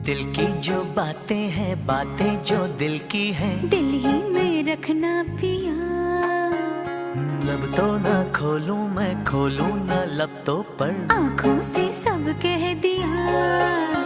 दिल की जो बातें हैं, बातें जो दिल की हैं, दिल ही में रखना पिया। लब तो ना खोलूं मैं, खोलूं ना लब तो पर आँखों से सब कह दिया।